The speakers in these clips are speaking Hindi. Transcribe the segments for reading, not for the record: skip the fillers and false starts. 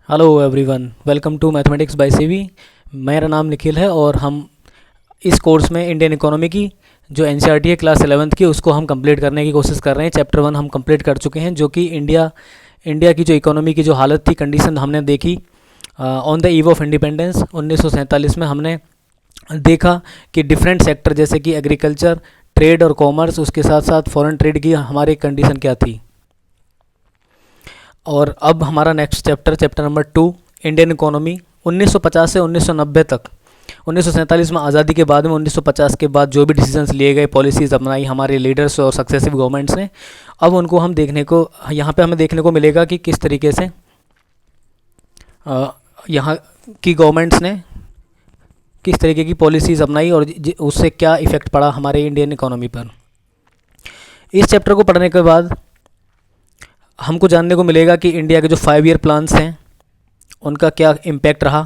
Hello everyone, welcome to mathematics by CV. मेरा नाम निखिल है और हम इस कोर्स में इंडियन इकोनॉमी की जो एनसीईआरटी है क्लास 11th की उसको हम कंप्लीट करने की कोशिश कर रहे हैं। चैप्टर 1 हम कंप्लीट कर चुके हैं, जो कि इंडिया की जो इकोनॉमी की जो हालत थी, कंडीशन हमने देखी on the eve of independence 1947 में। हमने देखा कि डिफरेंट सेक्टर जैसे कि एग्रीकल्चर, ट्रेड और कॉमर्स, उसके साथ साथ फॉरेन ट्रेड की हमारी कंडीशन क्या थी। और अब हमारा next chapter number 2, Indian economy 1950 से 1990 तक। 1947 में आज़ादी के बाद में 1950 के बाद जो भी डिसीजंस लिए गए, पॉलिसीज़ अपनाई हमारे लीडर्स और सक्सेसिव गवर्नमेंट्स ने, अब उनको हम यहाँ पे हमें देखने को मिलेगा कि किस तरीके से यहाँ की गवर्नमेंट्स ने किस तरीके की पॉलिसीज़ अपनाई और उससे क्या इफ़ेक्ट पड़ा हमारे इंडियन इकोनॉमी पर। इस चैप्टर को पढ़ने के बाद हमको जानने को मिलेगा कि इंडिया के जो 5 ईयर प्लान्स हैं उनका क्या इम्पैक्ट रहा,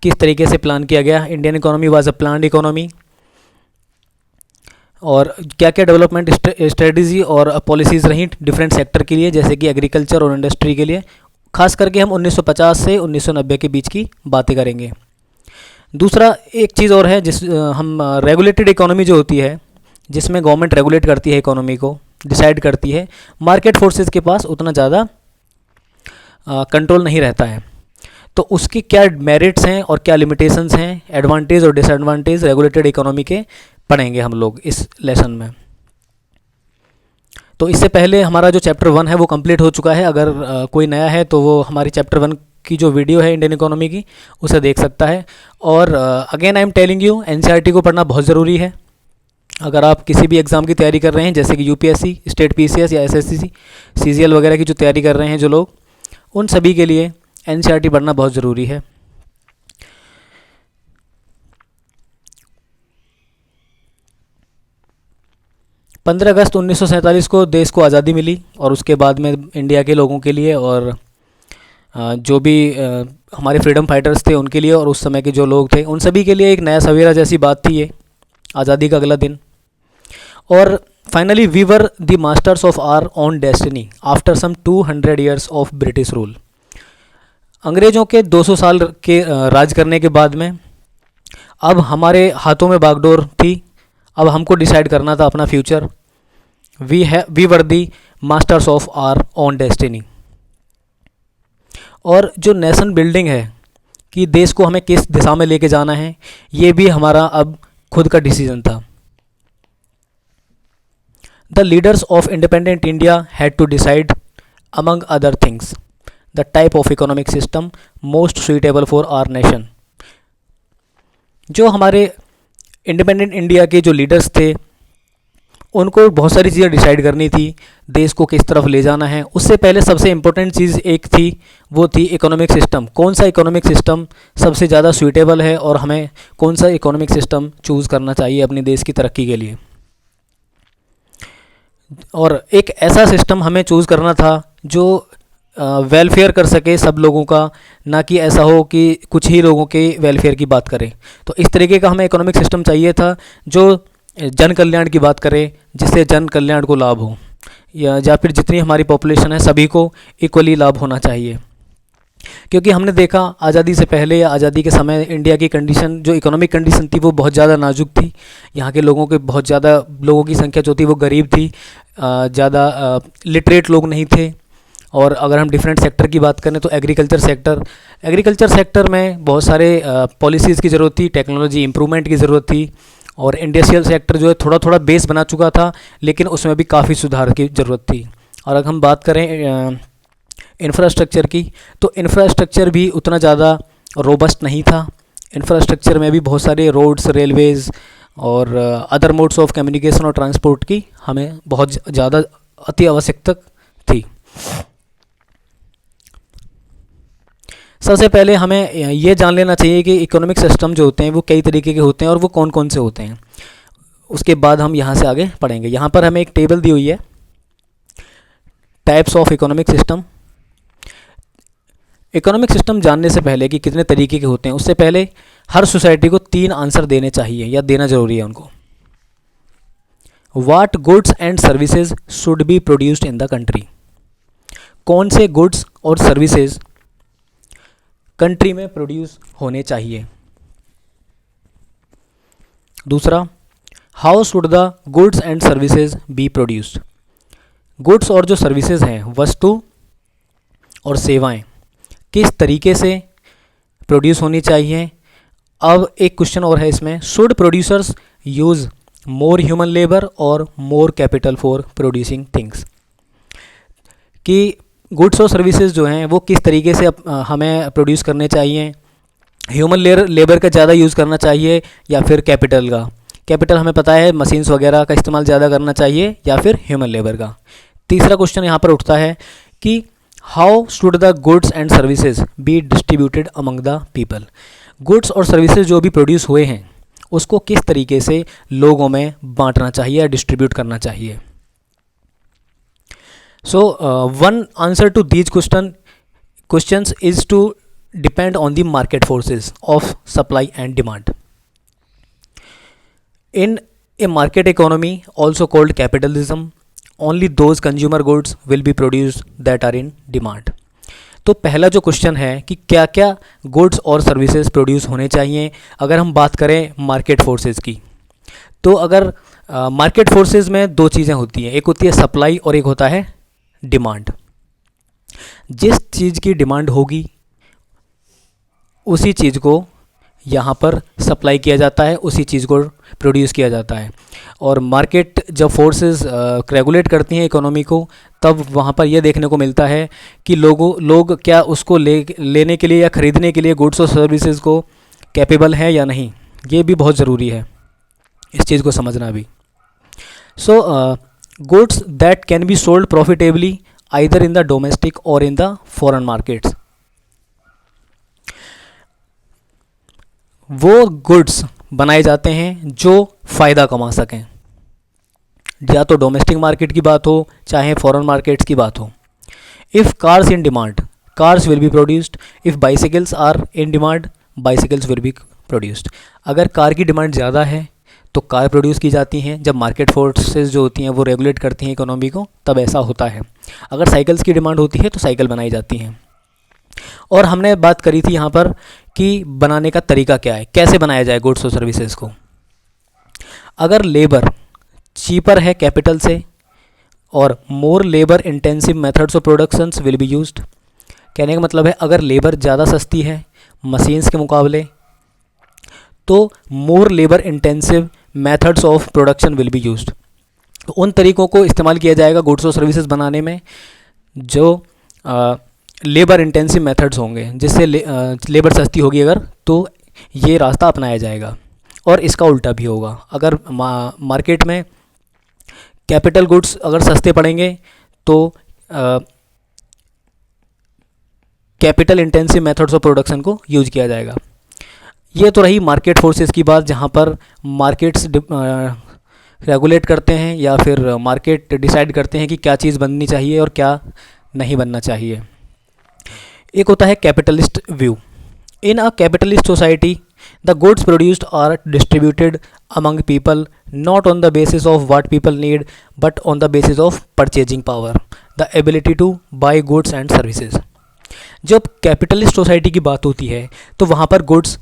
किस तरीके से प्लान किया गया। Indian economy was a planned economy, और क्या क्या डेवलपमेंट स्ट्रेटजी और पॉलिसीज़ रहीं डिफरेंट सेक्टर के लिए, जैसे कि एग्रीकल्चर और इंडस्ट्री के लिए। खास करके हम 1950 से 1990 के बीच की बातें करेंगे। दूसरा एक चीज़ और है हम रेगुलेटेड इकोनॉमी जो होती है, जिसमें गवर्नमेंट रेगुलेट करती है इकोनॉमी को, डिसाइड करती है, मार्केट फोर्सेस के पास उतना ज़्यादा कंट्रोल नहीं रहता है। तो उसकी क्या मेरिट्स हैं और क्या लिमिटेशंस हैं, एडवांटेज और डिसएडवांटेज रेगुलेटेड इकोनॉमी के पढ़ेंगे हम लोग इस लेसन में। तो इससे पहले हमारा जो चैप्टर 1 है वो कंप्लीट हो चुका है। अगर कोई नया है तो वो हमारी चैप्टर 1 की जो वीडियो है इंडियन इकोनॉमी की, उसे देख सकता है। और again I am telling you, NCERT को पढ़ना बहुत ज़रूरी है। अगर आप किसी भी एग्ज़ाम की तैयारी कर रहे हैं, जैसे कि यूपीएससी, स्टेट पीसीएस या एसएससी, सीजीएल वगैरह की जो तैयारी कर रहे हैं जो लोग, उन सभी के लिए एनसीईआरटी पढ़ना बहुत ज़रूरी है। पंद्रह अगस्त 1947 को देश को आज़ादी मिली, और उसके बाद में इंडिया के लोगों के लिए और जो भी हमारे फ्रीडम फाइटर्स थे उनके लिए, और उस समय के जो लोग थे उन सभी के लिए एक नया सवेरा जैसी बात थी ये आज़ादी का अगला दिन। और finally we were the masters of our own destiny after some 200 years of British rule. अंग्रेज़ों के 200 साल के राज करने के बाद में अब हमारे हाथों में बागडोर थी। अब हमको डिसाइड करना था अपना future. We were the masters of our own destiny. और जो नेशन बिल्डिंग है कि देश को हमें किस दिशा में लेके जाना है, ये भी हमारा अब खुद का डिसीजन था। The leaders of independent India had to decide, among other things, the type of economic system most suitable for our nation. जो हमारे इंडिपेंडेंट इंडिया के जो लीडर्स थे उनको बहुत सारी चीज़ें डिसाइड करनी थी, देश को किस तरफ ले जाना है। उससे पहले सबसे इम्पोर्टेंट चीज़ एक थी, वो थी इकोनॉमिक सिस्टम। कौन सा इकोनॉमिक सिस्टम सबसे ज़्यादा सूटेबल है और हमें कौन सा इकोनॉमिक सिस्टम चूज़ करना चाहिए अपने देश की तरक्की के लिए। और एक ऐसा सिस्टम हमें चूज़ करना था जो वेलफेयर कर सके सब लोगों का, ना कि ऐसा हो कि कुछ ही लोगों के वेलफेयर की बात करें। तो इस तरीके का हमें इकोनॉमिक सिस्टम चाहिए था जो जन कल्याण की बात करे, जिससे जन कल्याण को लाभ हो, या फिर जितनी हमारी पॉपुलेशन है सभी को इक्वली लाभ होना चाहिए। क्योंकि हमने देखा आज़ादी से पहले या आज़ादी के समय इंडिया की कंडीशन, जो इकोनॉमिक कंडीशन थी, वो बहुत ज़्यादा नाजुक थी। यहाँ के लोगों के बहुत ज़्यादा लोगों की संख्या जो थी वो गरीब थी, ज़्यादा लिटरेट लोग नहीं थे। और अगर हम डिफरेंट सेक्टर की बात करें तो एग्रीकल्चर सेक्टर में बहुत सारे पॉलिसीज़ की ज़रूरत थी, टेक्नोलॉजी इम्प्रूवमेंट की ज़रूरत थी। और इंडस्ट्रियल सेक्टर जो है थोड़ा थोड़ा बेस बना चुका था, लेकिन उसमें भी काफ़ी सुधार की ज़रूरत थी। और अगर हम बात करें इंफ्रास्ट्रक्चर की, तो इंफ्रास्ट्रक्चर भी उतना ज़्यादा रोबस्ट नहीं था। इंफ्रास्ट्रक्चर में भी बहुत सारे रोड्स, रेलवेज़ और अदर मोड्स ऑफ कम्युनिकेशन और ट्रांसपोर्ट की हमें बहुत ज़्यादा अति आवश्यकता थी। सबसे पहले हमें ये जान लेना चाहिए कि इकोनॉमिक सिस्टम जो होते हैं वो कई तरीके के होते हैं और वो कौन कौन से होते हैं। उसके बाद हम यहाँ से आगे पढ़ेंगे। यहाँ पर हमें एक टेबल दी हुई है, types of economic system. Economic system जानने से पहले कि कितने तरीके के होते हैं, उससे पहले हर सोसाइटी को 3 आंसर देने चाहिए या देना ज़रूरी है उनको। What goods and services should be produced in the country. कौन से गुड्स और सर्विसेज कंट्री में प्रोड्यूस होने चाहिए। दूसरा, how should the goods and services be produced. Goods और जो सर्विसेज हैं, वस्तु और सेवाएं किस तरीके से प्रोड्यूस होनी चाहिए। अब एक क्वेश्चन और है इसमें, should producers use more human labour और more capital for producing things, कि गुड्स और सर्विसेज जो हैं वो किस तरीके से हमें प्रोड्यूस करने चाहिए, ह्यूमन लेबर का ज़्यादा यूज़ करना चाहिए या फिर कैपिटल का। कैपिटल हमें पता है मशीन्स वगैरह का इस्तेमाल ज़्यादा करना चाहिए या फिर ह्यूमन लेबर का। तीसरा क्वेश्चन यहाँ पर उठता है कि how should the goods and services be distributed among the people. Goods और सर्विसेज जो भी प्रोड्यूस हुए हैं उसको किस तरीके से लोगों में बांटना चाहिए या डिस्ट्रीब्यूट करना चाहिए। So one answer to these questions is to depend on the market forces of supply and demand. In a market economy, also called capitalism, only those consumer goods will be produced that are in demand. तो पहला जो क्वेश्चन है कि क्या क्या गुड्स और सर्विसेज प्रोड्यूस होने चाहिए। अगर हम बात करें मार्केट फोर्सेस की, तो अगर मार्केट फोर्सेस में दो चीज़ें होती हैं, एक होती है सप्लाई और एक होता है डिमांड। जिस चीज़ की डिमांड होगी उसी चीज़ को यहाँ पर सप्लाई किया जाता है, उसी चीज़ को प्रोड्यूस किया जाता है। और मार्केट जब फोर्सेस रेगुलेट करती हैं इकोनॉमी को, तब वहाँ पर यह देखने को मिलता है कि लोग क्या उसको लेने के लिए या ख़रीदने के लिए गुड्स और सर्विसेज को कैपेबल हैं या नहीं। ये भी बहुत ज़रूरी है इस चीज़ को समझना भी। So goods that can be sold profitably either in the domestic और इन द फॉरेन मार्केट्स। वो गुड्स बनाए जाते हैं जो फ़ायदा कमा सकें, या तो डोमेस्टिक मार्केट की बात हो चाहे फॉरेन मार्केट्स की बात हो। If cars in demand, cars will be produced. If bicycles are in demand, bicycles will be produced. अगर कार की डिमांड ज़्यादा है तो कार प्रोड्यूस की जाती हैं। जब मार्केट फोर्सेस जो होती हैं वो रेगुलेट करती हैं इकोनॉमी को, तब ऐसा होता है। अगर साइकिल्स की डिमांड होती है तो साइकिल बनाई जाती हैं। और हमने बात करी थी यहाँ पर कि बनाने का तरीका क्या है, कैसे बनाया जाए गुड्स और सर्विसेज को। अगर लेबर चीपर है कैपिटल से और more labour intensive methods of productions will be used. कहने का मतलब है अगर लेबर ज़्यादा सस्ती है मशीन्स के मुकाबले तो more labour intensive methods of production will be used. तो उन तरीक़ों को इस्तेमाल किया जाएगा गुड्स और सर्विसेज बनाने में जो लेबर इंटेंसिव मेथड्स होंगे, जिससे लेबर सस्ती होगी अगर, तो ये रास्ता अपनाया जाएगा। और इसका उल्टा भी होगा, अगर मार्केट में कैपिटल गुड्स अगर सस्ते पड़ेंगे तो capital intensive methods of production को यूज किया जाएगा। ये तो रही मार्केट फोर्सेस की बात, जहाँ पर मार्केट्स रेगुलेट करते हैं या फिर मार्केट डिसाइड करते हैं कि क्या चीज़ बननी चाहिए और क्या नहीं बनना चाहिए। एक होता है capitalist view. In a capitalist society the goods produced are distributed among people not on the basis of what people need but on the basis of purchasing power, the ability to buy goods and services. जब कैपिटलिस्ट सोसाइटी की बात होती है तो वहाँ पर गुड्स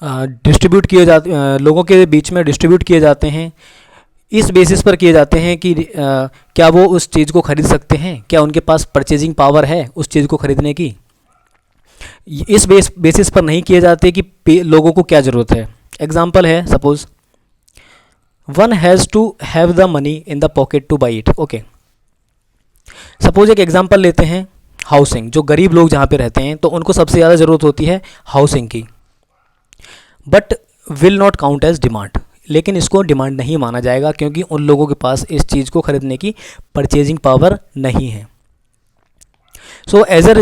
डिस्ट्रीब्यूट किए जाते, लोगों के बीच में डिस्ट्रीब्यूट किए जाते हैं। इस बेसिस पर किए जाते हैं कि क्या वो उस चीज़ को खरीद सकते हैं, क्या उनके पास परचेजिंग पावर है उस चीज़ को खरीदने की। इस बेसिस पर नहीं किए जाते कि लोगों को क्या ज़रूरत है। एग्जाम्पल है, suppose one has to have the money in the pocket to buy it. Okay, suppose एक एग्जाम्पल लेते हैं हाउसिंग। जो गरीब लोग जहाँ पे रहते हैं तो उनको सबसे ज़्यादा ज़रूरत होती है हाउसिंग की, but will not count as demand. लेकिन इसको डिमांड नहीं माना जाएगा क्योंकि उन लोगों के पास इस चीज़ को खरीदने की परचेजिंग पावर नहीं है। सो एज अ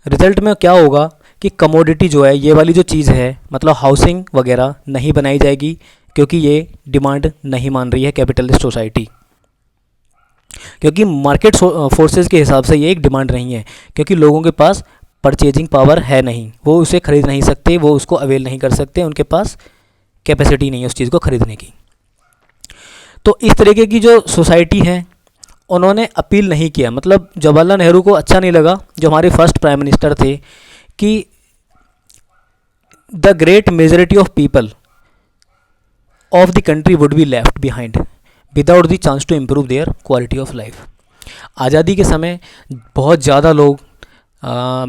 रिजल्ट में क्या होगा कि कमोडिटी जो है, ये वाली जो चीज़ है, मतलब हाउसिंग वगैरह नहीं बनाई जाएगी क्योंकि ये डिमांड नहीं मान रही है कैपिटलिस्ट सोसाइटी। क्योंकि मार्केट फोर्सेस के हिसाब से ये एक डिमांड नहीं है, क्योंकि लोगों के पास परचेजिंग पावर है नहीं, वो उसे खरीद नहीं सकते, वो उसको अवेल नहीं कर सकते, उनके पास कैपेसिटी नहीं है उस चीज़ को खरीदने की। तो इस तरीके की जो सोसाइटी है उन्होंने अपील नहीं किया, मतलब जवाहरलाल नेहरू को अच्छा नहीं लगा, जो हमारे फर्स्ट प्राइम मिनिस्टर थे, कि the great majority of people of the country would be left behind without the chance to improve their quality of life. आज़ादी के समय बहुत ज़्यादा लोग,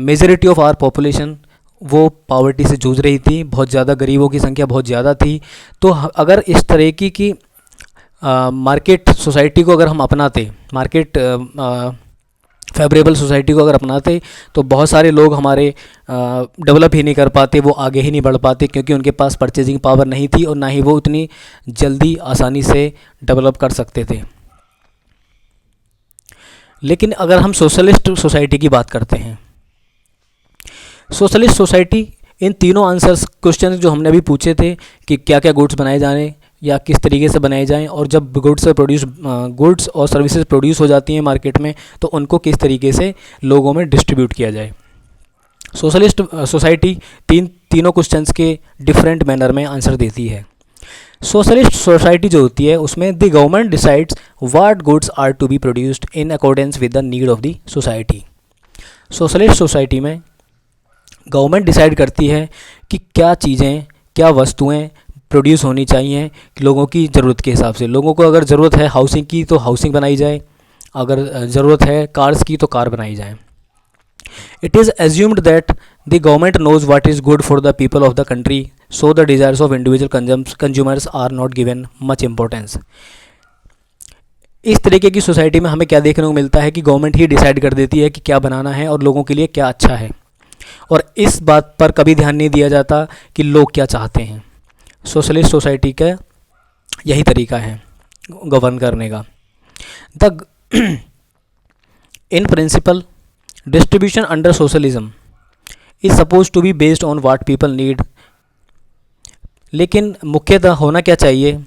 मेजॉरिटी ऑफ आवर पॉपुलेशन वो पावर्टी से जूझ रही थी, बहुत ज़्यादा गरीबों की संख्या बहुत ज़्यादा थी। तो अगर इस तरह की मार्केट सोसाइटी को अगर हम अपनाते, मार्केट फेवरेबल सोसाइटी को अगर अपनाते, तो बहुत सारे लोग हमारे डेवलप ही नहीं कर पाते, वो आगे ही नहीं बढ़ पाते, क्योंकि उनके पास परचेजिंग पावर नहीं थी और ना ही वो उतनी जल्दी आसानी से डेवलप कर सकते थे। लेकिन अगर हम सोशलिस्ट सोसाइटी की बात करते हैं, सोशलिस्ट सोसाइटी इन तीनों आंसर्स क्वेश्चन जो हमने अभी पूछे थे कि क्या क्या गुड्स बनाए जाने या किस तरीके से बनाए जाएं, और जब गुड्स और सर्विसेज प्रोड्यूस हो जाती हैं मार्केट में, तो उनको किस तरीके से लोगों में डिस्ट्रीब्यूट किया जाए। सोशलिस्ट सोसाइटी तीनों क्वेश्चंस के डिफरेंट मैनर में आंसर देती है। सोशलिस्ट सोसाइटी जो होती है उसमें the government decides what goods are to be produced in accordance with the need of the society. Socialist society में गवर्नमेंट डिसाइड करती है कि क्या चीज़ें, क्या वस्तुएं प्रोड्यूस होनी चाहिए लोगों की ज़रूरत के हिसाब से। लोगों को अगर ज़रूरत है हाउसिंग की तो हाउसिंग बनाई जाए, अगर ज़रूरत है कार्स की तो कार बनाई जाए। It is assumed that the government knows what is good for the people of the country, so the desires of individual consumers are not given much importance. इस तरीके की सोसाइटी में हमें क्या देखने को मिलता है कि गवर्नमेंट ही डिसाइड कर देती है कि क्या बनाना है और लोगों के लिए क्या अच्छा है, और इस बात पर कभी ध्यान नहीं दिया जाता कि लोग क्या चाहते हैं। सोशलिस्ट सोसाइटी का यही तरीका है गवर्न करने का। The in principle distribution under socialism is suppose to be based on what people need. लेकिन मुख्यतः होना क्या चाहिए,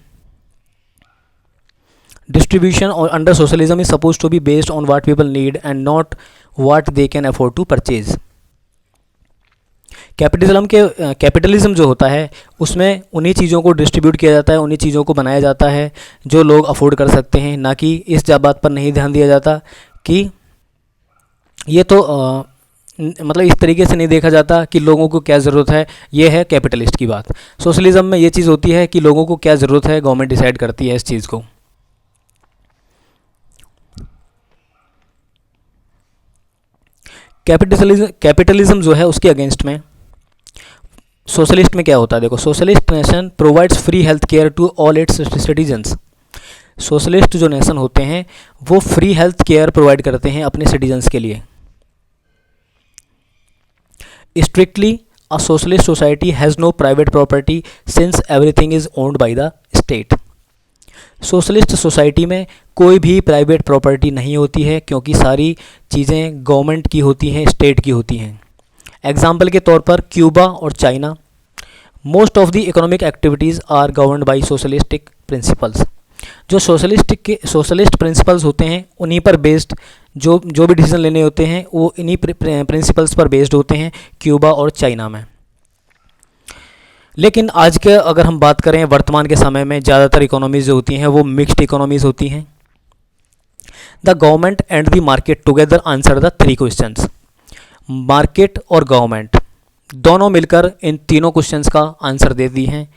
distribution under socialism is suppose to be based on what people need and not what they can afford to purchase. Capitalism जो होता है उसमें उन्हीं चीज़ों को डिस्ट्रीब्यूट किया जाता है, उन्हीं चीज़ों को बनाया जाता है जो लोग अफोर्ड कर सकते हैं, ना कि इस बात पर नहीं ध्यान दिया जाता कि ये तो मतलब इस तरीके से नहीं देखा जाता कि लोगों को क्या ज़रूरत है। ये है कैपिटलिस्ट की बात। सोशलिज्म में ये चीज़ होती है कि लोगों को क्या ज़रूरत है, गवर्नमेंट डिसाइड करती है इस चीज़ को। कैपिटलिज्म जो है उसके अगेंस्ट में सोशलिस्ट में क्या होता है, देखो, socialist nation provides free health care to all its citizens. Socialist जो नेशन होते हैं वो फ्री हेल्थ केयर प्रोवाइड करते हैं अपने सिटीजन्स के लिए। Strictly a socialist society has no private property since everything is owned by the state. Socialist society में कोई भी प्राइवेट प्रॉपर्टी नहीं होती है, क्योंकि सारी चीज़ें गवर्नमेंट की होती हैं, स्टेट की होती हैं। एग्जाम्पल के तौर पर क्यूबा और China, most of the economic activities are governed by socialistic principles. जो सोशलिस्ट प्रिंसिपल्स होते हैं उन्हीं पर बेस्ड जो भी डिसीजन लेने होते हैं वो इन्हीं प्रिंसिपल्स पर बेस्ड होते हैं क्यूबा और चाइना में। लेकिन आज के अगर हम बात करें वर्तमान के समय में, ज़्यादातर इकोनॉमीज़ जो होती हैं वो मिक्स्ड इकोनॉमीज़ होती हैं। The government and the market together answer the three questions. Market और गवर्नमेंट दोनों मिलकर इन तीनों क्वेश्चंस का आंसर देती हैं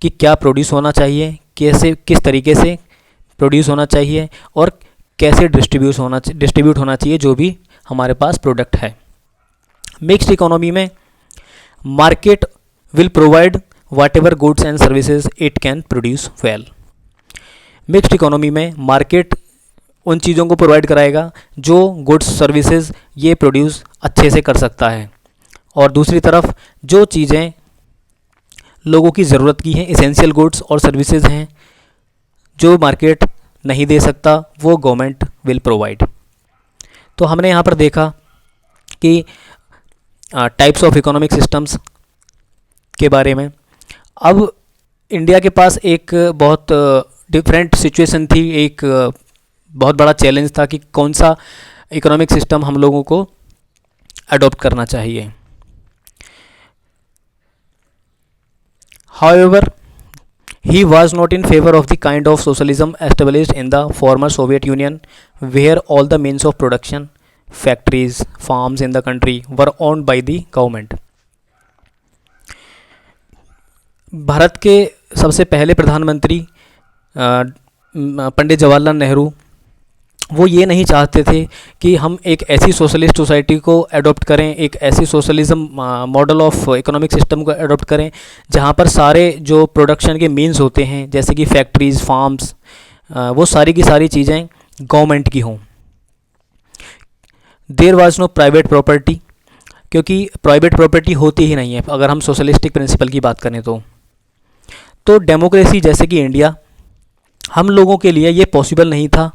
कि क्या प्रोड्यूस होना चाहिए, कैसे, किस तरीके से प्रोड्यूस होना चाहिए और कैसे डिस्ट्रीब्यूट होना चाहिए जो भी हमारे पास प्रोडक्ट है। मिक्स्ड इकोनॉमी में market will provide whatever goods and services it can produce well। Mixed economy में मार्केट उन चीज़ों को प्रोवाइड कराएगा जो गुड्स सर्विसेज ये प्रोड्यूस अच्छे से कर सकता है, और दूसरी तरफ जो चीज़ें लोगों की ज़रूरत की हैं, एसेंशियल गुड्स और सर्विसेज हैं, जो मार्केट नहीं दे सकता वो गवर्नमेंट विल प्रोवाइड। तो हमने यहाँ पर देखा कि टाइप्स ऑफ इकोनॉमिक सिस्टम्स के बारे में। अब इंडिया के पास एक बहुत डिफरेंट सिचुएशन थी, एक बहुत बड़ा चैलेंज था कि कौन सा इकोनॉमिक सिस्टम हम लोगों को अडॉप्ट करना चाहिए। However, he was not in favor of the kind of socialism established in the former Soviet Union, where all the means of production factories, farms in the country were owned by the government. Bharat के सबसे पहले प्रधानमंत्री पंडित जवाहरलाल नेहरू, वो ये नहीं चाहते थे कि हम एक ऐसी सोशलिस्ट सोसाइटी को अडॉप्ट करें, एक ऐसी socialism model of economic system को अडॉप्ट करें जहाँ पर सारे जो प्रोडक्शन के मीन्स होते हैं जैसे कि फैक्ट्रीज़, फार्म्स, वो सारी की सारी चीज़ें गवर्नमेंट की हों. There was no private property, क्योंकि प्राइवेट प्रॉपर्टी होती ही नहीं है अगर हम सोशलिस्टिक प्रिंसिपल की बात करें तो डेमोक्रेसी जैसे कि इंडिया, हम लोगों के लिए ये पॉसिबल नहीं था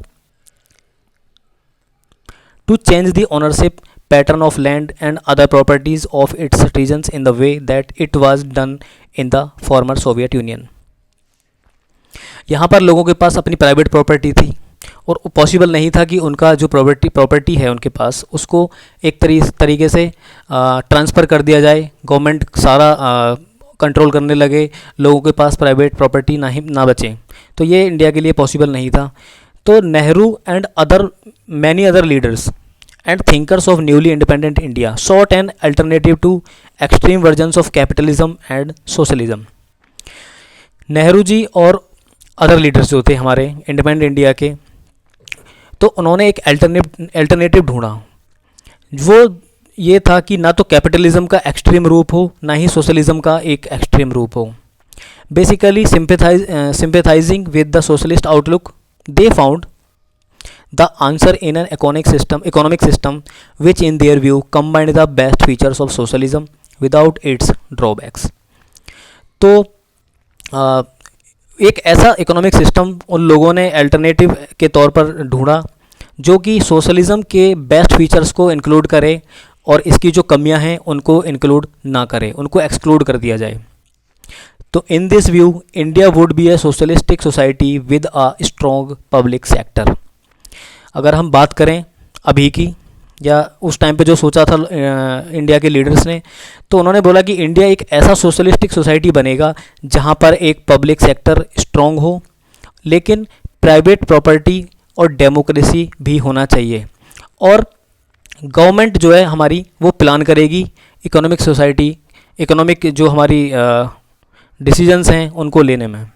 to change the ownership pattern of land and other properties of its citizens in the way that it was done in the former Soviet Union. यहाँ पर लोगों के पास अपनी प्राइवेट प्रॉपर्टी थी और पॉसिबल नहीं था कि उनका जो प्रॉपर्टी है उनके पास उसको एक तरीके से ट्रांसफ़र कर दिया जाए, गवर्नमेंट सारा कंट्रोल करने लगे, लोगों के पास प्राइवेट प्रॉपर्टी ना बचे. तो ये इंडिया के लिए पॉसिबल नहीं था. तो Nehru and many other leaders and thinkers of newly independent India sought an alternative to extreme versions of capitalism and socialism. Nehru ji और अदर लीडर्स जो थे हमारे इंडिपेंडेंट इंडिया के, तो उन्होंने एक अल्टरनेटिव ढूंढा. वो ये था कि ना तो कैपिटलिज्म का एक्सट्रीम रूप हो, ना ही सोशलिज्म का एक एक्सट्रीम रूप हो. Basically sympathizing with the socialist outlook, they found the answer in an economic system which in their view combined the best features of socialism without its drawbacks. तो एक ऐसा इकोनॉमिक सिस्टम उन लोगों ने अल्टरनेटिव के तौर पर ढूंढा जो कि सोशलिज्म के बेस्ट फीचर्स को इंक्लूड करे और इसकी जो कमियां हैं उनको इंक्लूड ना करे, उनको एक्सक्लूड कर दिया जाए. तो in this view India would be A socialistic society with a strong public sector. अगर हम बात करें अभी की या उस टाइम पे जो सोचा था इंडिया के लीडर्स ने, तो उन्होंने बोला कि इंडिया एक ऐसा सोशलिस्टिक सोसाइटी बनेगा जहाँ पर एक पब्लिक सेक्टर स्ट्रॉन्ग हो, लेकिन प्राइवेट प्रॉपर्टी और डेमोक्रेसी भी होना चाहिए, और गवर्नमेंट जो है हमारी वो प्लान करेगी इकोनॉमिक जो हमारी डिसीजंस हैं उनको लेने में.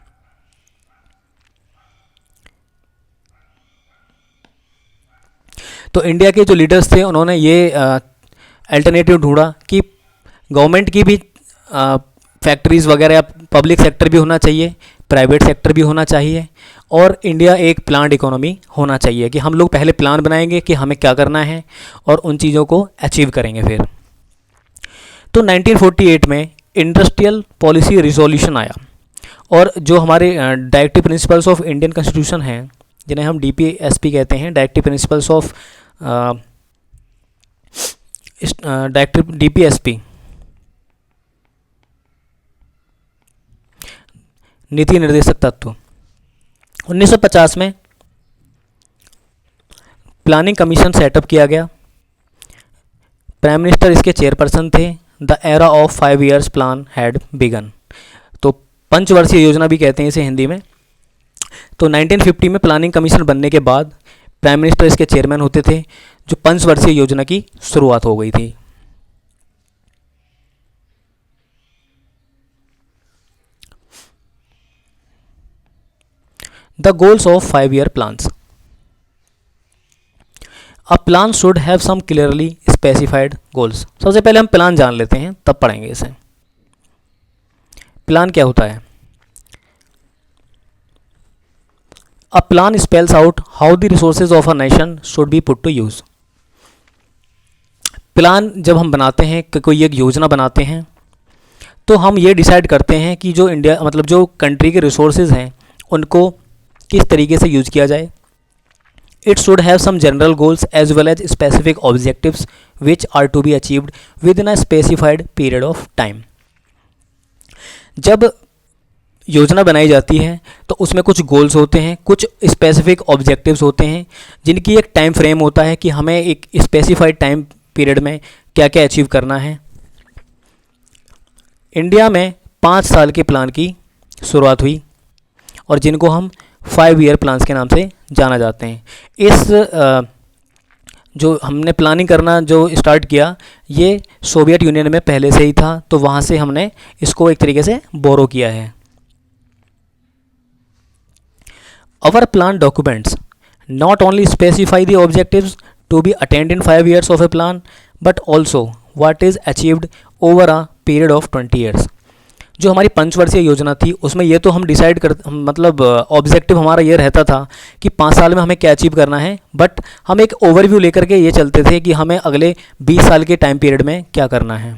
तो इंडिया के जो लीडर्स थे उन्होंने ये अल्टरनेटिव ढूंढा कि गवर्नमेंट की भी फैक्ट्रीज़ वगैरह, पब्लिक सेक्टर भी होना चाहिए, प्राइवेट सेक्टर भी होना चाहिए, और इंडिया एक प्लान्ड इकोनॉमी होना चाहिए कि हम लोग पहले प्लान बनाएंगे कि हमें क्या करना है और उन चीज़ों को अचीव करेंगे फिर. तो 1948 में इंडस्ट्रियल पॉलिसी रिजोल्यूशन आया, और जो हमारे directive principles of Indian constitution हैं जिन्हें हम DPSP कहते हैं, डायरेक्टिव प्रिंसिपल्स ऑफ DPSP, नीति निर्देशक तत्व, 1950 में प्लानिंग कमीशन सेटअप किया गया. प्राइम मिनिस्टर इसके चेयरपर्सन थे. The era of 5 years plan had begun. तो पंचवर्षीय योजना भी कहते हैं इसे हिंदी में. तो 1950 में प्लानिंग कमीशन बनने के बाद प्राइम मिनिस्टर इसके चेयरमैन होते थे, जो पंचवर्षीय योजना की शुरुआत हो गई थी. The goals of 5 year plans. A plan should have some clearly specified goals. सबसे पहले हम प्लान जान लेते हैं, तब पढ़ेंगे इसे. प्लान क्या होता है? A plan spells out how the resources of a nation should be put to use. Plan जब हम बनाते हैं, कोई एक योजना बनाते हैं, तो हम ये डिसाइड करते हैं कि जो इंडिया मतलब जो कंट्री के रिसोर्सेज हैं उनको किस तरीके से यूज किया जाए. It should have some general goals as well as specific objectives which are to be achieved within a specified period of time. जब योजना बनाई जाती है तो उसमें कुछ गोल्स होते हैं, कुछ स्पेसिफिक ऑब्जेक्टिव्स होते हैं, जिनकी एक टाइम फ्रेम होता है कि हमें एक स्पेसिफाइड टाइम पीरियड में क्या क्या अचीव करना है. इंडिया में 5 साल के प्लान की शुरुआत हुई और जिनको हम 5 year प्लान्स के नाम से जाना जाते हैं. इस जो हमने प्लानिंग करना जो स्टार्ट किया, ये सोवियत यूनियन में पहले से ही था, तो वहाँ से हमने इसको एक तरीके से बोरो किया है। Our plan documents not only specify the objectives to be attained in 5 years of a plan, but also what is achieved over a period of 20 years। जो हमारी पंचवर्षीय योजना थी उसमें ये तो हम डिसाइड कर मतलब ऑब्जेक्टिव हमारा ये रहता था कि 5 साल में हमें क्या अचीव करना है, बट हम एक ओवरव्यू लेकर के ये चलते थे कि हमें अगले 20 साल के टाइम पीरियड में क्या करना है।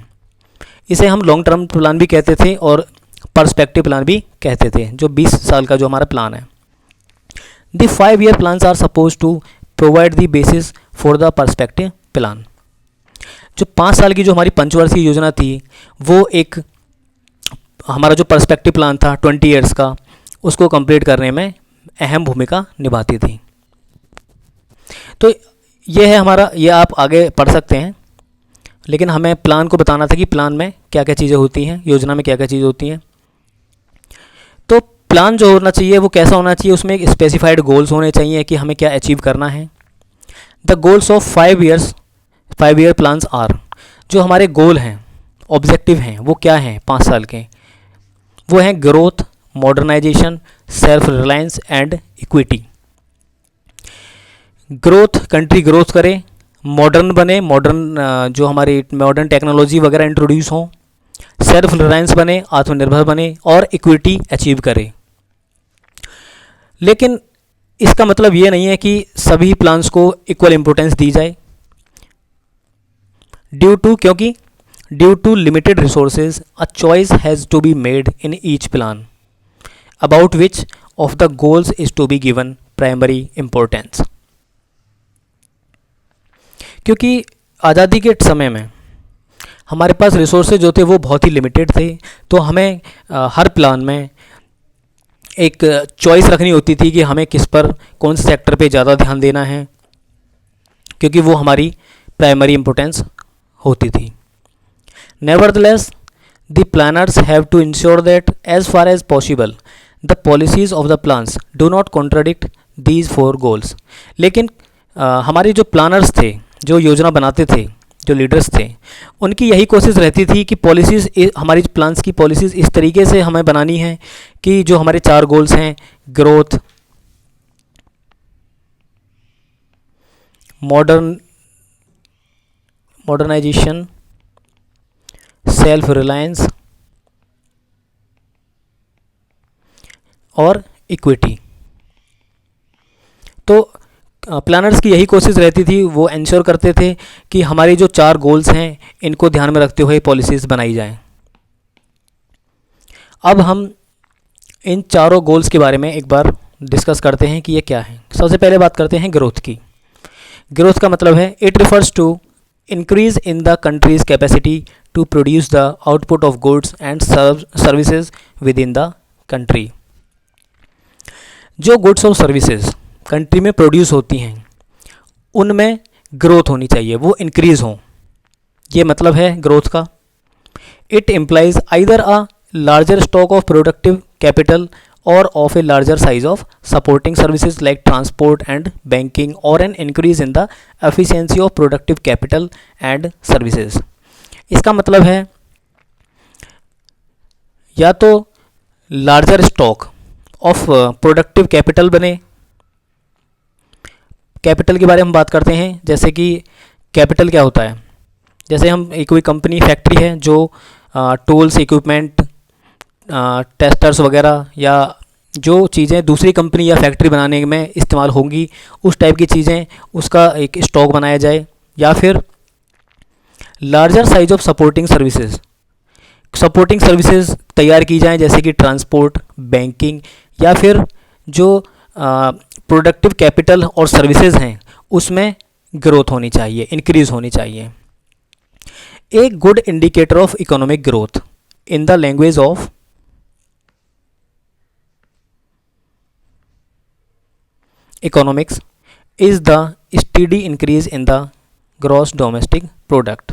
इसे हम लॉन्ग टर्म प्लान भी कहते थे और पर्सपेक्टिव प्लान भी कहते थे, जो 20 साल का जो हमारा प्लान है। The 5-year plans are supposed to provide the basis for the perspective plan। जो 5 साल की जो हमारी पंचवर्षीय योजना थी वो एक हमारा जो पर्सपेक्टिव प्लान था 20 ईयर्स का, उसको कंप्लीट करने में अहम भूमिका निभाती थी। तो ये है हमारा, ये आप आगे पढ़ सकते हैं, लेकिन हमें प्लान को बताना था कि प्लान में क्या क्या चीज़ें होती हैं, योजना में क्या क्या चीज़ें होती हैं। तो प्लान जो होना चाहिए वो कैसा होना चाहिए, उसमें एक स्पेसिफाइड गोल्स होने चाहिए कि हमें क्या अचीव करना है। The goals of 5 year plans are, जो हमारे गोल हैं, ऑब्जेक्टिव हैं, वो क्या हैं 5 साल के, वो हैं growth, modernisation, self reliance and equity. Growth, country growth करे, मॉडर्न बने, मॉडर्न जो हमारी मॉडर्न टेक्नोलॉजी वगैरह इंट्रोड्यूस हों, सेल्फ रिलायंस बने, आत्मनिर्भर बने, और इक्विटी अचीव करे। लेकिन इसका मतलब ये नहीं है कि सभी प्लान्स को इक्वल इम्पोर्टेंस दी जाए, क्योंकि due to limited resources a choice has to be made in each plan about which of the goals is to be given primary importance. क्योंकि आज़ादी के समय में हमारे पास रिसोर्सेज जो थे वो बहुत ही लिमिटेड थे, तो हमें हर प्लान में एक चॉइस रखनी होती थी कि हमें किस पर, कौन से सेक्टर पे ज़्यादा ध्यान देना है, क्योंकि वो हमारी प्राइमरी इम्पोर्टेंस होती थी। Nevertheless the planners have to ensure that as far as possible the policies of the plans do not contradict these 4 goals. लेकिन हमारे जो प्लानर्स थे, जो योजना बनाते थे, जो लीडर्स थे, उनकी यही कोशिश रहती थी कि पॉलिसीज़, हमारी प्लान्स की पॉलिसीज़ इस तरीके से हमें बनानी है कि जो हमारे 4 गोल्स हैं, ग्रोथ, मॉडर्नाइजेशन, सेल्फ रिलायंस और इक्विटी, तो प्लानर्स की यही कोशिश रहती थी, वो इंश्योर करते थे कि हमारी जो 4 गोल्स हैं इनको ध्यान में रखते हुए पॉलिसीज़ बनाई जाएं। अब हम इन चारों गोल्स के बारे में एक बार डिस्कस करते हैं कि ये क्या है। सबसे पहले बात करते हैं ग्रोथ की। ग्रोथ का मतलब है it refers to increase in the country's capacity to produce the output of goods and services within the country. जो गुड्स और सर्विसेज कंट्री में प्रोड्यूस होती हैं उनमें ग्रोथ होनी चाहिए, वो इंक्रीज़ हों, ये मतलब है ग्रोथ का। It implies either a larger stock of productive capital or of a larger size of supporting services like transport and banking, or an increase in the efficiency of productive capital and services। इसका मतलब है या तो larger stock of productive capital बने। कैपिटल के बारे में बात करते हैं, जैसे कि कैपिटल क्या होता है, जैसे हम कोई कंपनी, फैक्ट्री है जो टूल्स, इक्विपमेंट, टेस्टर्स वगैरह या जो चीज़ें दूसरी कंपनी या फैक्ट्री बनाने में इस्तेमाल होंगी, उस टाइप की चीज़ें, उसका एक स्टॉक बनाया जाए। या फिर larger size of supporting services तैयार की जाएं, जैसे कि ट्रांसपोर्ट, बैंकिंग, या फिर जो प्रोडक्टिव कैपिटल और सर्विसेज हैं उसमें ग्रोथ होनी चाहिए, इंक्रीज़ होनी चाहिए। A good indicator of economic growth in the language of economics is the steady increase in the gross domestic product।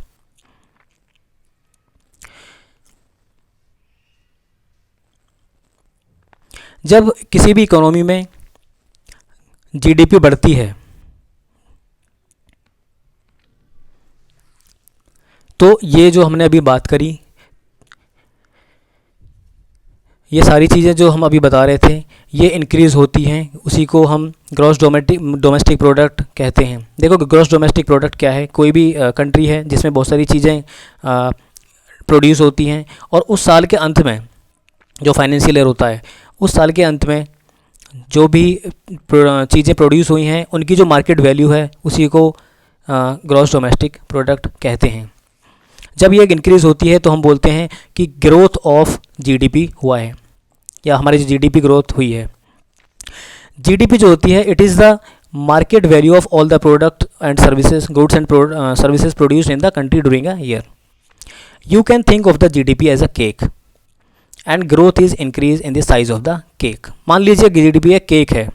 जब किसी भी इकोनॉमी में जीडीपी बढ़ती है तो ये जो हमने अभी बात करी, ये सारी चीज़ें जो हम अभी बता रहे थे, ये इंक्रीज़ होती हैं, उसी को हम ग्रॉस डोमेस्टिक प्रोडक्ट कहते हैं। देखो ग्रॉस डोमेस्टिक प्रोडक्ट क्या है, कोई भी कंट्री है जिसमें बहुत सारी चीज़ें प्रोड्यूस होती हैं और उस साल के अंत में जो फाइनेंशियल ईयर होता है, उस साल के अंत में जो भी चीज़ें प्रोड्यूस हुई हैं उनकी जो मार्केट वैल्यू है उसी को ग्रॉस डोमेस्टिक प्रोडक्ट कहते हैं। जब ये इंक्रीज़ होती है तो हम बोलते हैं कि ग्रोथ ऑफ जीडीपी हुआ है, या हमारी जो जीडीपी ग्रोथ हुई है। जीडीपी जो होती है, it is the market value of all the product and services, goods and services produced in the country during a year. You can think of the GDP as a cake and growth is increase in the size of the cake. मान लीजिए जीडीपी एक केक है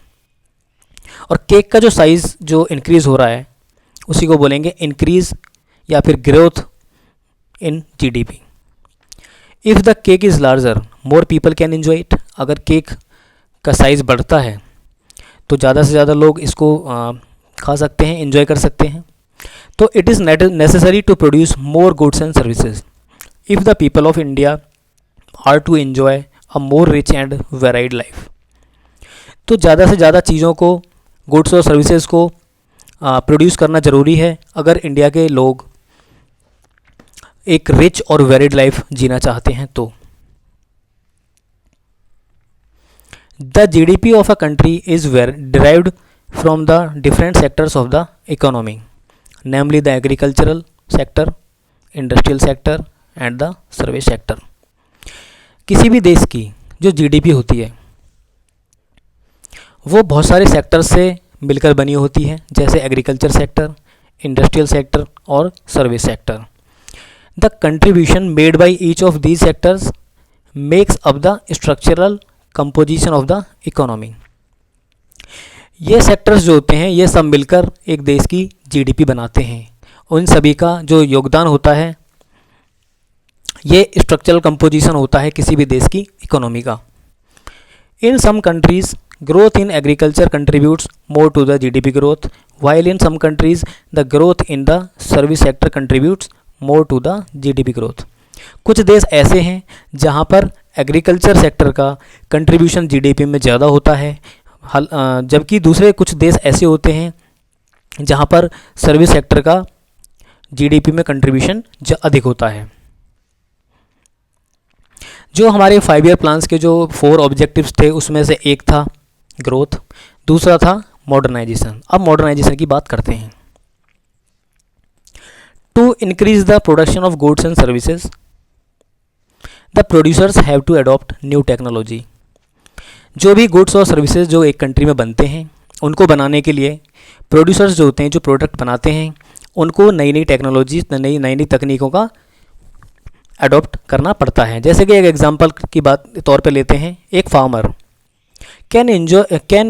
और केक का जो साइज़ जो इंक्रीज़ हो रहा है उसी को बोलेंगे इंक्रीज़ या फिर growth in GDP. If the cake is larger more people can enjoy it. अगर केक का साइज़ बढ़ता है तो ज़्यादा से ज़्यादा लोग इसको खा सकते हैं, एंजॉय कर सकते हैं। तो it is necessary to produce more goods and services if the people of India are to enjoy a more rich and varied life. तो ज़्यादा से ज़्यादा चीज़ों को, गुड्स और सर्विसेज को प्रोड्यूस करना ज़रूरी है अगर इंडिया के लोग एक रिच और वेरिड लाइफ जीना चाहते हैं। तो the GDP of a country is derived from the different sectors of the economy, namely the agricultural sector, industrial sector and the service sector. किसी भी देश की जो जीडीपी होती है वो बहुत सारे सेक्टर से मिलकर बनी होती है, जैसे एग्रीकल्चर सेक्टर, इंडस्ट्रियल सेक्टर और service sector. The contribution made by each of these sectors makes up the structural composition of the economy. ये सेक्टर्स जो होते हैं ये सब मिलकर एक देश की जीडीपी बनाते हैं। उन सभी का जो योगदान होता है ये स्ट्रक्चरल कंपोजिशन होता है किसी भी देश की इकोनॉमी का। In some countries growth in agriculture contributes more to the GDP growth, while in some countries the growth in the service sector contributes more to the GDP growth. कुछ देश ऐसे हैं जहाँ पर एग्रीकल्चर सेक्टर का कंट्रीब्यूशन जीडीपी में ज़्यादा होता है, जबकि दूसरे कुछ देश ऐसे होते हैं जहाँ पर सर्विस सेक्टर का जीडीपी में कंट्रीब्यूशन अधिक होता है। जो हमारे 5 ईयर प्लान्स के जो 4 ऑब्जेक्टिव्स थे उसमें से एक था ग्रोथ, दूसरा था मॉडर्नाइजेशन। अब मॉडर्नाइजेशन की बात करते हैं। To increase the production of goods and services the producers have to adopt new technology. जो भी गुड्स और सर्विसेज जो एक कंट्री में बनते हैं उनको बनाने के लिए प्रोड्यूसर्स जो होते हैं, जो प्रोडक्ट बनाते हैं, उनको नई नई टेक्नोलॉजी, नई नई तकनीकों का अडॉप्ट करना पड़ता है। जैसे कि एक एग्जांपल की बात तौर पे लेते हैं, एक farmer can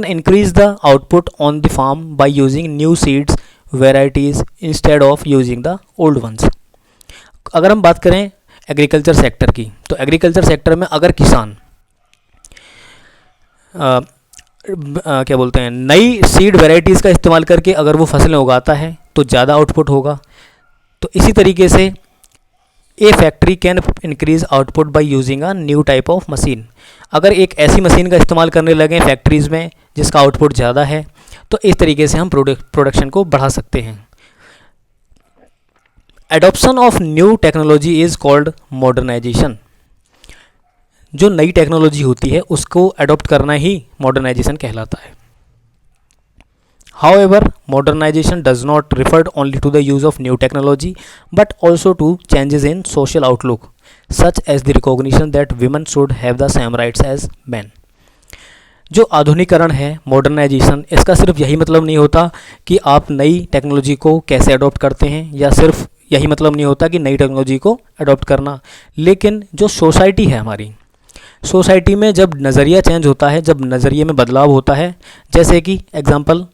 increase the output on the farm by using new seeds varieties instead of using the old ones. अगर हम बात करें एग्रीकल्चर सेक्टर की, तो एग्रीकल्चर सेक्टर में अगर किसान क्या बोलते हैं, नई सीड वेराइटीज़ का इस्तेमाल करके अगर वो फसलें उगाता है तो ज़्यादा आउटपुट होगा। तो इसी तरीके से a factory can increase output by using a new type of machine. अगर एक ऐसी मशीन का इस्तेमाल करने लगे फैक्ट्रीज़ में जिसका आउटपुट ज़्यादा है, तो इस तरीके से हम प्रोडक्शन को बढ़ा सकते हैं। Adoption of new technology is called modernisation. जो नई टेक्नोलॉजी होती है उसको अडॉप्ट करना ही मॉडर्नाइजेशन कहलाता है। However, modernization does not refer only to the use of new technology, but also to changes in social outlook, such as the recognition that women should have the same rights as men. जो आधुनिकरण है, मॉडर्नाइजेशन, इसका सिर्फ यही मतलब नहीं होता कि आप नई टेक्नोलॉजी को कैसे अडॉप्ट करते हैं, या सिर्फ यही मतलब नहीं होता कि नई टेक्नोलॉजी को अडॉप्ट करना, लेकिन जो सोसाइटी है हमारी, सोसाइटी में जब नज़रिया चेंज होता है, जब नज़रिए में बदलाव होता है, जैसे कि एग्जांपल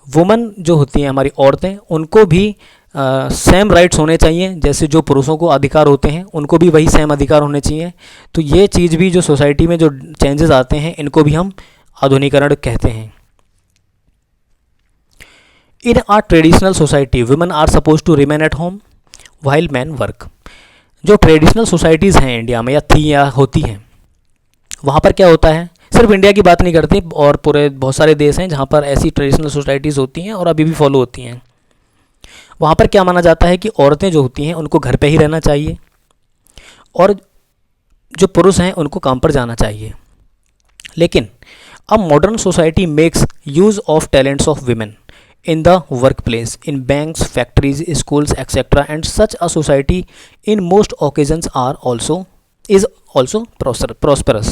वुमन जो होती हैं हमारी औरतें, उनको भी सेम राइट्स होने चाहिए, जैसे जो पुरुषों को अधिकार होते हैं उनको भी वही सेम अधिकार होने चाहिए। तो ये चीज़ भी जो सोसाइटी में जो चेंजेस आते हैं इनको भी हम आधुनिकरण कहते हैं। In our traditional society women are suppose to remain at home while man work. जो ट्रेडिशनल सोसाइटीज़ हैं इंडिया में या थी या होती हैं, वहाँ पर क्या होता है, सिर्फ इंडिया की बात नहीं करते और पूरे बहुत सारे देश हैं जहाँ पर ऐसी ट्रेडिशनल सोसाइटीज़ होती हैं और अभी भी फॉलो होती हैं। वहाँ पर क्या माना जाता है कि औरतें जो होती हैं उनको घर पे ही रहना चाहिए और जो पुरुष हैं उनको काम पर जाना चाहिए। लेकिन अब modern society makes use of talents of women in the workplace, in banks, factories, schools, etc. And such a society in most occasions is also prosperous.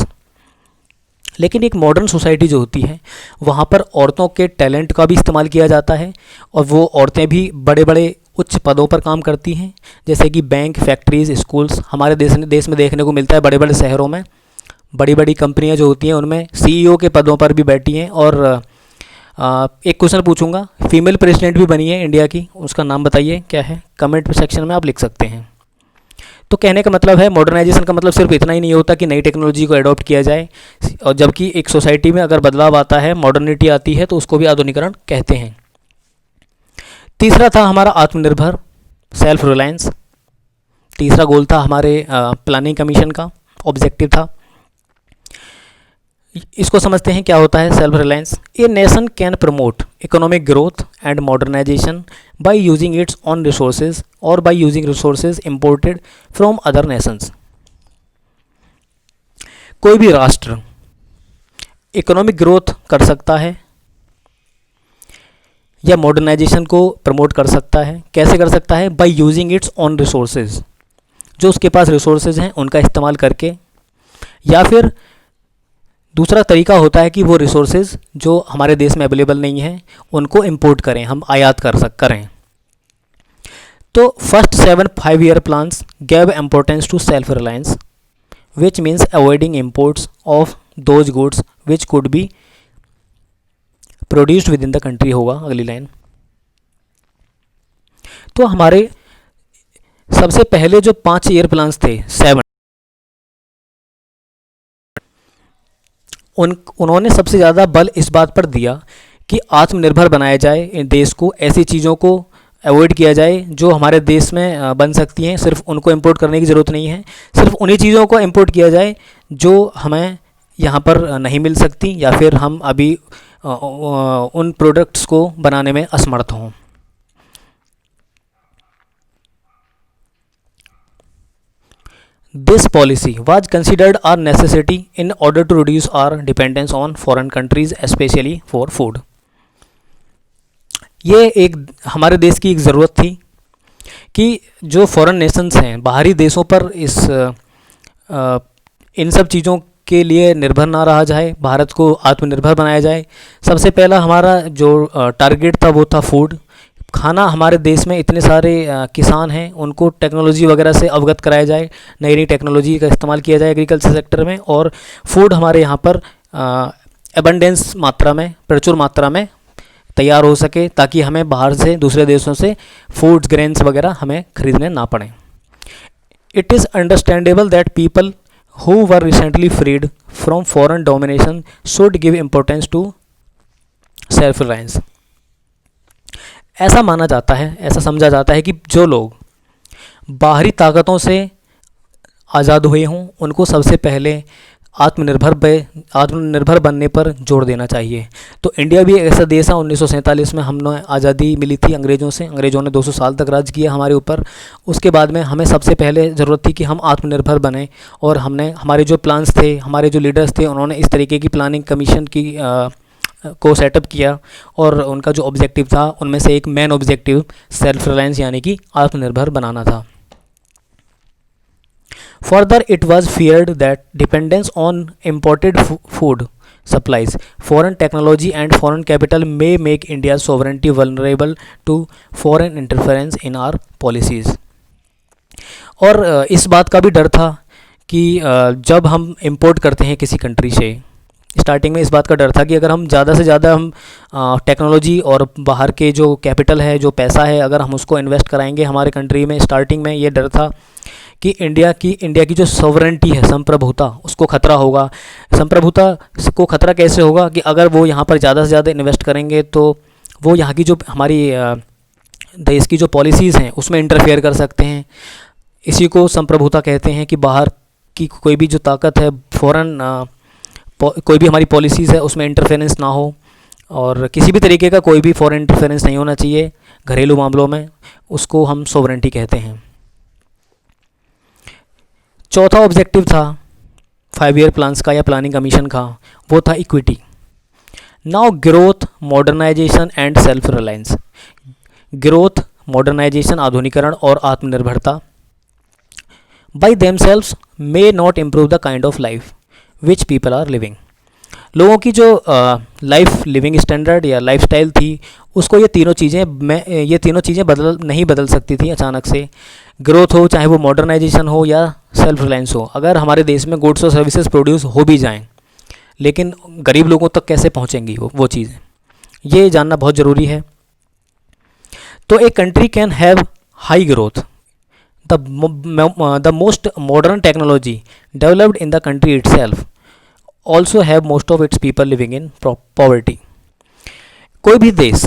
लेकिन एक मॉडर्न सोसाइटी जो होती है वहाँ पर औरतों के टैलेंट का भी इस्तेमाल किया जाता है और वो औरतें भी बड़े बड़े उच्च पदों पर काम करती हैं, जैसे कि बैंक, फैक्ट्रीज़, स्कूल्स। हमारे देश में देखने को मिलता है बड़े बड़े शहरों में बड़ी बड़ी कंपनियाँ जो होती हैं उनमें CEO के पदों पर भी बैठी हैं। और एक क्वेश्चन पूछूंगा, फीमेल प्रेसिडेंट भी बनी है इंडिया की, उसका नाम बताइए क्या है, कमेंट सेक्शन में आप लिख सकते हैं। तो कहने का मतलब है मॉडर्नाइजेशन का मतलब सिर्फ इतना ही नहीं होता कि नई टेक्नोलॉजी को अडॉप्ट किया जाए, और जबकि एक सोसाइटी में अगर बदलाव आता है, मॉडर्निटी आती है, तो उसको भी आधुनिकरण कहते हैं। तीसरा था हमारा आत्मनिर्भर, सेल्फ रिलायंस। तीसरा गोल था हमारे प्लानिंग कमीशन का, ऑब्जेक्टिव था। इसको समझते हैं क्या होता है self reliance. A nation can promote economic growth and modernisation by using its own resources और by using resources imported from other nations. कोई भी राष्ट्र इकोनॉमिक ग्रोथ कर सकता है या मॉडर्नाइजेशन को प्रमोट कर सकता है। कैसे कर सकता है? Bye using its own resources, जो उसके पास रिसोर्सेज हैं उनका इस्तेमाल करके, या फिर दूसरा तरीका होता है कि वो रिसोर्सेज जो हमारे देश में अवेलेबल नहीं है उनको इंपोर्ट करें, हम आयात करें। तो first 7 5-year plans gave importance to self reliance which means avoiding imports of those goods which could be produced within the country होगा अगली लाइन। तो हमारे सबसे पहले जो 5 ईयर प्लान्स थे, 7, उन्होंने सबसे ज़्यादा बल इस बात पर दिया कि आत्मनिर्भर बनाया जाए देश को, ऐसी चीज़ों को अवॉइड किया जाए जो हमारे देश में बन सकती हैं। सिर्फ उनको इंपोर्ट करने की ज़रूरत नहीं है, सिर्फ उन्हीं चीज़ों को इंपोर्ट किया जाए जो हमें यहाँ पर नहीं मिल सकती या फिर हम अभी उन प्रोडक्ट्स को बनाने में असमर्थ हों। This policy was considered a necessity in order to reduce our dependence on foreign countries, especially for food. ये एक हमारे देश की एक ज़रूरत थी कि जो फॉरेन नेशंस हैं, बाहरी देशों पर इन सब चीज़ों के लिए निर्भर ना रहा जाए, भारत को आत्मनिर्भर बनाया जाए। सबसे पहला हमारा जो टारगेट था वो था फूड, खाना। हमारे देश में इतने सारे किसान हैं, उनको टेक्नोलॉजी वगैरह से अवगत कराया जाए, नई नई टेक्नोलॉजी का इस्तेमाल किया जाए एग्रीकल्चर सेक्टर में, और फूड हमारे यहाँ पर एबंडेंस मात्रा में, प्रचुर मात्रा में तैयार हो सके, ताकि हमें बाहर से, दूसरे देशों से फूड्स, ग्रेन्स वगैरह हमें खरीदने ना पड़े। It is understandable that people who were recently freed from foreign domination should give importance to self reliance. ऐसा माना जाता है, ऐसा समझा जाता है कि जो लोग बाहरी ताकतों से आज़ाद हुए हों उनको सबसे पहले आत्मनिर्भर बनने पर जोर देना चाहिए। तो इंडिया भी एक ऐसा देश है, 1947 में हमने आज़ादी मिली थी अंग्रेज़ों से, अंग्रेज़ों ने 200 साल तक राज किया हमारे ऊपर। उसके बाद में हमें सबसे पहले ज़रूरत थी कि हम आत्मनिर्भर बने, और हमने हमारे जो प्लान्स थे, हमारे जो लीडर्स थे, उन्होंने इस तरीके की प्लानिंग कमीशन की को सेटअप किया, और उनका जो ऑब्जेक्टिव था उनमें से एक मेन ऑब्जेक्टिव सेल्फ रिलायंस यानी कि आत्मनिर्भर बनाना था। Further it was feared that dependence on imported food supplies, foreign technology and foreign capital may make India sovereignty vulnerable to foreign interference in our policies. और इस बात का भी डर था कि जब हम इंपोर्ट करते हैं किसी कंट्री से, स्टार्टिंग में इस बात का डर था कि अगर हम ज़्यादा से ज़्यादा हम टेक्नोलॉजी और बाहर के जो कैपिटल है, जो पैसा है, अगर हम उसको इन्वेस्ट कराएंगे हमारे कंट्री में, स्टार्टिंग में ये डर था कि इंडिया की जो सॉवरेनिटी है, संप्रभुता, उसको खतरा होगा। संप्रभुता को खतरा कैसे होगा कि अगर वो यहाँ पर ज़्यादा से ज़्यादा इन्वेस्ट करेंगे तो वो यहाँ की जो हमारी देश की जो पॉलिसीज़ हैं उसमें इंटरफेयर कर सकते हैं। इसी को संप्रभुता कहते हैं कि बाहर की कोई भी जो ताकत है, फॉरेन कोई भी हमारी पॉलिसीज़ है उसमें इंटरफेरेंस ना हो, और किसी भी तरीके का कोई भी फॉरेन इंटरफेरेंस नहीं होना चाहिए घरेलू मामलों में, उसको हम सोवरेंटी कहते हैं। चौथा ऑब्जेक्टिव था 5 ईयर प्लान्स का या प्लानिंग कमीशन का, वो था equity. Now growth, modernisation and self reliance. Growth, modernisation, आधुनिकरण और आत्मनिर्भरता by themselves may not improve the kind of life which people are living. लोगों की जो लाइफ लिविंग स्टैंडर्ड या लाइफस्टाइल थी, उसको ये तीनों चीज़ें नहीं बदल सकती थी अचानक से। ग्रोथ हो, चाहे वो मॉडर्नाइजेशन हो या सेल्फ रिलायंस हो। अगर हमारे देश में गुड्स और सर्विसेज प्रोड्यूस हो भी जाएं, लेकिन गरीब लोगों तक कैसे पहुंचेंगी वो चीज़ें, ये जानना बहुत ज़रूरी है। तो a country can have high growth, the most modern technology developed in the country itself also have most of its people living in poverty। कोई भी देश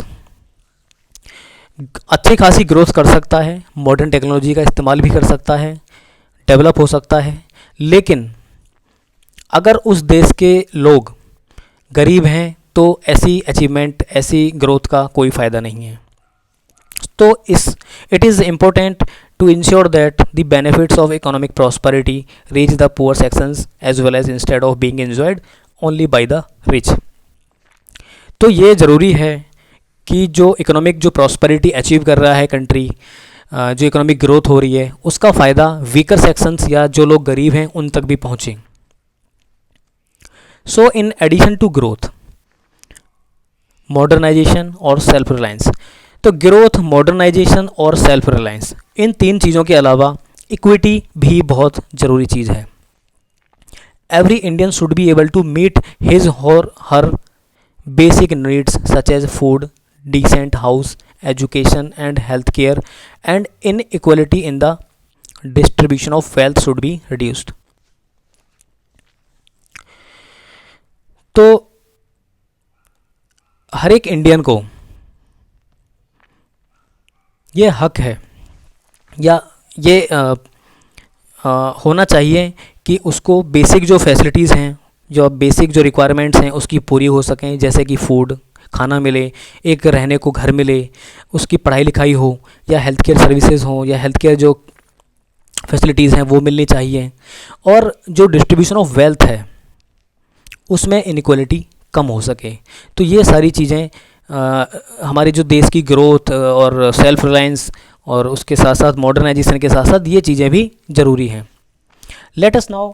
अच्छी खासी ग्रोथ कर सकता है, मॉडर्न टेक्नोलॉजी का इस्तेमाल भी कर सकता है, डेवलप हो सकता है, लेकिन अगर उस देश के लोग गरीब हैं तो ऐसी अचीवमेंट, ऐसी ग्रोथ का कोई फ़ायदा नहीं है। तो it is important to ensure that the benefits of economic prosperity reach the poor sections as well as instead of being enjoyed only by the rich। तो ये ज़रूरी है कि जो इकोनॉमिक जो प्रॉस्पेरिटी अचीव कर रहा है कंट्री, जो इकोनॉमिक ग्रोथ हो रही है, उसका फ़ायदा वीकर सेक्शंस या जो लोग गरीब हैं उन तक भी पहुँचे। So in addition to growth, modernisation और सेल्फ रिलायंस, तो ग्रोथ, मॉडर्नाइजेशन और सेल्फ रिलायंस, इन तीन चीज़ों के अलावा इक्विटी भी बहुत ज़रूरी चीज़ है। Every Indian should be able to meet his or her basic needs such as food, decent house, education and health care, and inequality in the distribution of wealth should be reduced. तो हर एक इंडियन को ये हक है या ये होना चाहिए कि उसको बेसिक जो फैसिलिटीज़ हैं, जो बेसिक जो रिक्वायरमेंट्स हैं उसकी पूरी हो सकें, जैसे कि फूड, खाना मिले, एक रहने को घर मिले, उसकी पढ़ाई लिखाई हो, या हेल्थ केयर सर्विसेज हो, या हेल्थ केयर जो फैसिलिटीज़ हैं वो मिलनी चाहिए, और जो डिस्ट्रीब्यूशन ऑफ वेल्थ है उसमें इनइक्वालिटी कम हो सके। तो ये सारी चीज़ें हमारे जो देश की ग्रोथ और सेल्फ रिलायंस और उसके साथ साथ मॉडर्नाइजेशन के साथ साथ ये चीज़ें भी ज़रूरी हैं। Let us now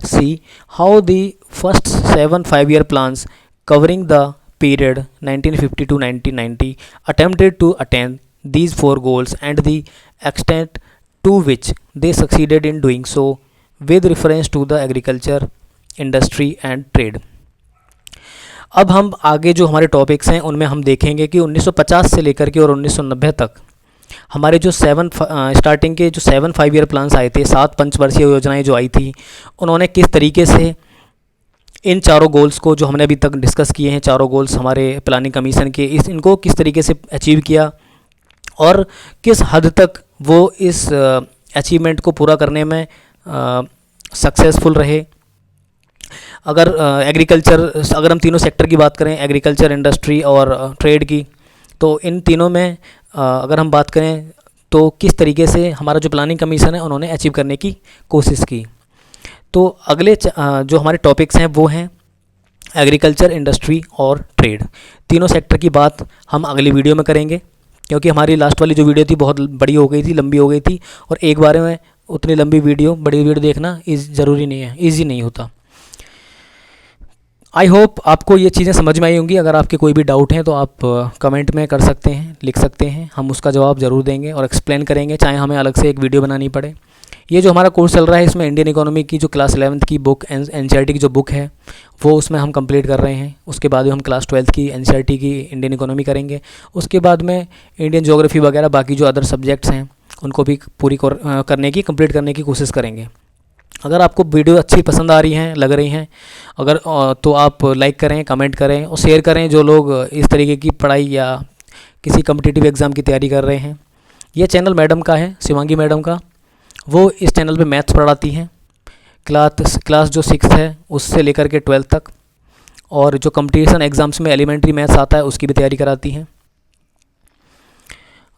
see how the first 7 5-year plans covering the period 1950 to 1990 attempted to attain these 4 goals and the extent to which they succeeded in doing so with reference to the agriculture, industry and trade। अब हम आगे जो हमारे टॉपिक्स हैं उनमें हम देखेंगे कि 1950 से लेकर के और 1990 तक हमारे जो स्टार्टिंग के जो 7 5-year प्लान्स आए थे, 7 पंचवर्षीय योजनाएं जो आई थी, उन्होंने किस तरीके से इन चारों गोल्स को जो हमने अभी तक डिस्कस किए हैं, चारों गोल्स हमारे प्लानिंग कमीशन के, इनको किस तरीके से अचीव किया और किस हद तक वो इस अचीवमेंट को पूरा करने में सक्सेसफुल रहे। अगर अगर हम तीनों सेक्टर की बात करें, एग्रीकल्चर, इंडस्ट्री और ट्रेड की, तो इन तीनों में अगर हम बात करें तो किस तरीके से हमारा जो प्लानिंग कमीशन है उन्होंने अचीव करने की कोशिश की। तो अगले जो हमारे टॉपिक्स हैं वो हैं एग्रीकल्चर, इंडस्ट्री और ट्रेड। तीनों सेक्टर की बात हम अगली वीडियो में करेंगे, क्योंकि हमारी लास्ट वाली जो वीडियो थी बहुत बड़ी हो गई थी, लंबी हो गई थी, और एक बार में उतनी लंबी वीडियो, बड़ी वीडियो देखना ज़रूरी नहीं है, ईजी नहीं होता। आई होप आपको ये चीज़ें समझ में आई होंगी। अगर आपके कोई भी डाउट हैं तो आप कमेंट में कर सकते हैं, लिख सकते हैं, हम उसका जवाब ज़रूर देंगे और एक्सप्लेन करेंगे, चाहे हमें अलग से एक वीडियो बनानी पड़े। ये जो हमारा कोर्स चल रहा है इसमें इंडियन इकोनॉमी की जो क्लास 11th की बुक, एनसीईआरटी की जो बुक है वो उसमें हम कंप्लीट कर रहे हैं। उसके बाद हम क्लास 12th की एनसीईआरटी की इंडियन इकोनॉमी करेंगे। उसके बाद में इंडियन ज्योग्राफी वगैरह बाकी जो अदर सब्जेक्ट्स हैं उनको भी पूरी कंप्लीट करने की कोशिश करेंगे। अगर आपको वीडियो अच्छी पसंद आ रही हैं, लग रही हैं, अगर तो आप लाइक करें, कमेंट करें और शेयर करें। जो लोग इस तरीके की पढ़ाई या किसी कम्पिटिटिव एग्ज़ाम की तैयारी कर रहे हैं। ये चैनल मैडम का है, शिवांगी मैडम का। वो इस चैनल पे मैथ्स पढ़ाती हैं, क्लास जो 6th है उससे लेकर के 12th तक, और जो कंपटीशन एग्ज़ाम्स में एलिमेंट्री मैथ्स आता है उसकी भी तैयारी कराती हैं।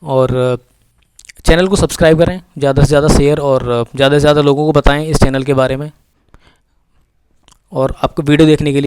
और चैनल को सब्सक्राइब करें, ज़्यादा से ज़्यादा शेयर और ज़्यादा से ज़्यादा लोगों को बताएं इस चैनल के बारे में। और आपको वीडियो देखने के लिए